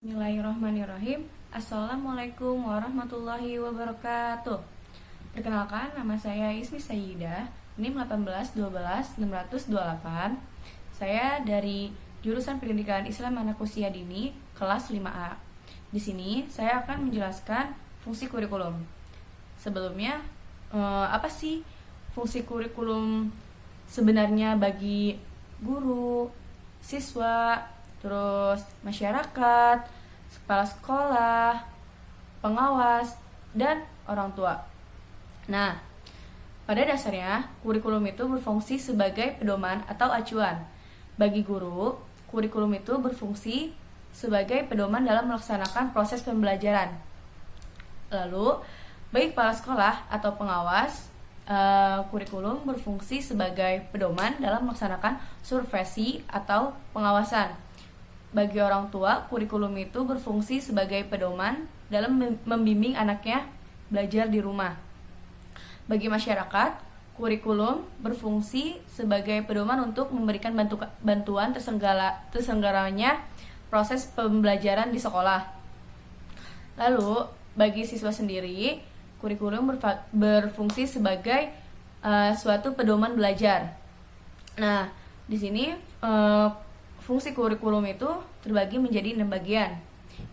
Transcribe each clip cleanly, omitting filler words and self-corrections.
Bismillahirrahmanirrahim. Assalamualaikum warahmatullahi wabarakatuh. Perkenalkan, nama saya Ismi Sayyidah, NIM 1812628. Saya dari jurusan Pendidikan Islam Anak Usia Dini kelas 5A. Di sini saya akan menjelaskan fungsi kurikulum. Sebelumnya, apa sih fungsi kurikulum sebenarnya bagi guru, siswa, terus masyarakat, kepala sekolah, pengawas, dan orang tua. Nah, pada dasarnya kurikulum itu berfungsi sebagai pedoman atau acuan. Bagi guru, kurikulum itu berfungsi sebagai pedoman dalam melaksanakan proses pembelajaran. Lalu, bagi kepala sekolah atau pengawas, kurikulum berfungsi sebagai pedoman dalam melaksanakan supervisi atau pengawasan. Bagi orang tua, kurikulum itu berfungsi sebagai pedoman dalam membimbing anaknya belajar di rumah. Bagi masyarakat, kurikulum berfungsi sebagai pedoman untuk memberikan bantuan terselenggaranya proses pembelajaran di sekolah. Lalu, bagi siswa sendiri, kurikulum berfungsi sebagai suatu pedoman belajar. Nah, di sini fungsi kurikulum itu terbagi menjadi 6 bagian.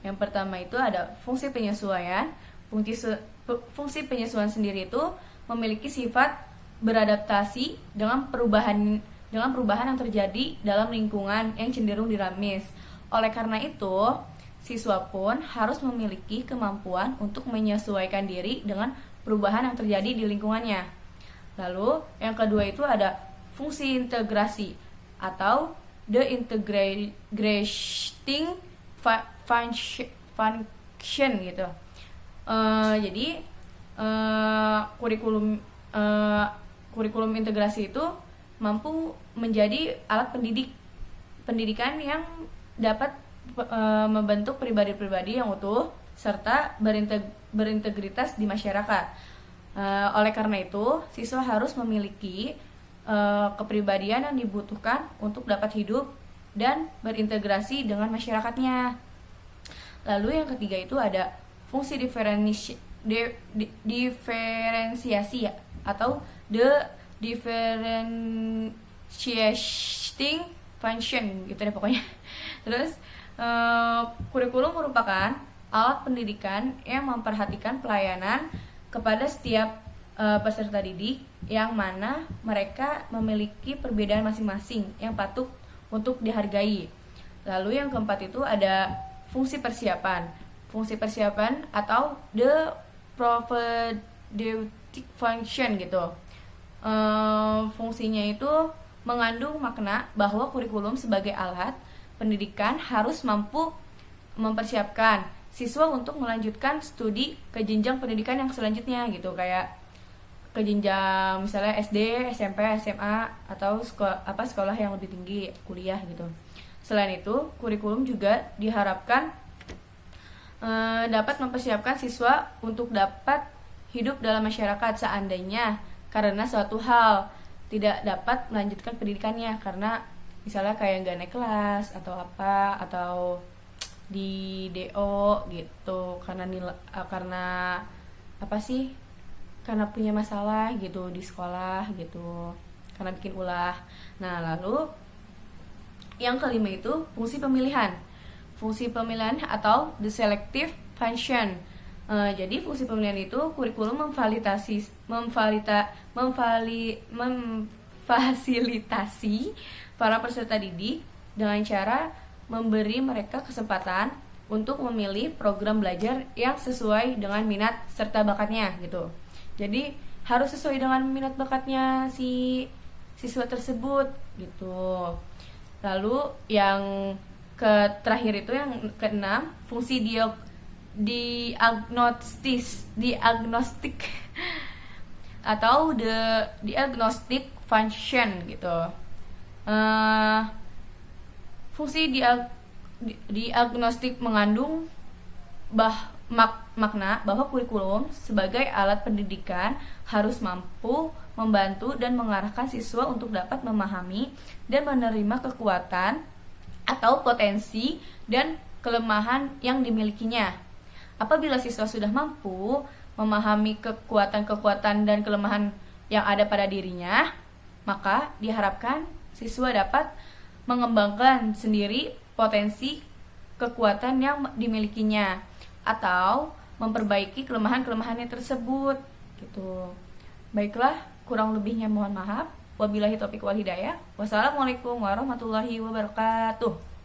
Yang pertama itu ada fungsi penyesuaian. Fungsi penyesuaian sendiri itu memiliki sifat beradaptasi dengan perubahan yang terjadi dalam lingkungan yang cenderung dinamis. Oleh karena itu, siswa pun harus memiliki kemampuan untuk menyesuaikan diri dengan perubahan yang terjadi di lingkungannya. Lalu, yang kedua itu ada fungsi integrasi atau the integrating function gitu. Jadi kurikulum integrasi itu mampu menjadi alat pendidikan yang dapat membentuk pribadi-pribadi yang utuh serta berintegritas di masyarakat. Oleh karena itu, siswa harus memiliki kepribadian yang dibutuhkan untuk dapat hidup dan berintegrasi dengan masyarakatnya. Lalu yang ketiga itu ada fungsi diferensiasi atau the differentiating function gitu deh pokoknya. Terus kurikulum merupakan alat pendidikan yang memperhatikan pelayanan kepada setiap peserta didik yang mana mereka memiliki perbedaan masing-masing yang patut untuk dihargai. Lalu yang keempat itu ada fungsi persiapan. Fungsi persiapan atau the propedeutic function gitu. Fungsinya itu mengandung makna bahwa kurikulum sebagai alat pendidikan harus mampu mempersiapkan siswa untuk melanjutkan studi ke jenjang pendidikan yang selanjutnya gitu, kayak ke jenjang misalnya SD, SMP, SMA atau sekolah yang lebih tinggi, kuliah gitu. Selain itu, kurikulum juga diharapkan dapat mempersiapkan siswa untuk dapat hidup dalam masyarakat seandainya karena suatu hal tidak dapat melanjutkan pendidikannya karena misalnya kayak nggak naik kelas atau apa, atau di DO gitu karena apa sih, karena punya masalah gitu di sekolah gitu, karena bikin ulah. Nah, lalu yang kelima itu fungsi pemilihan. Fungsi pemilihan atau the selective function. Jadi fungsi pemilihan itu kurikulum memfasilitasi para peserta didik dengan cara memberi mereka kesempatan untuk memilih program belajar yang sesuai dengan minat serta bakatnya gitu. Jadi harus sesuai dengan minat bakatnya si siswa tersebut gitu. Lalu yang terakhir itu yang keenam, fungsi diagnostik atau the diagnostic function gitu. Fungsi diagnostik mengandung makna bahwa kurikulum sebagai alat pendidikan harus mampu membantu dan mengarahkan siswa untuk dapat memahami dan menerima kekuatan atau potensi dan kelemahan yang dimilikinya. Apabila siswa sudah mampu memahami kekuatan-kekuatan dan kelemahan yang ada pada dirinya, maka diharapkan siswa dapat mengembangkan sendiri potensi kekuatan yang dimilikinya atau memperbaiki kelemahan-kelemahannya tersebut gitu. Baiklah, kurang lebihnya mohon maaf. Wabillahi taufiq wal hidayah. Wassalamualaikum warahmatullahi wabarakatuh.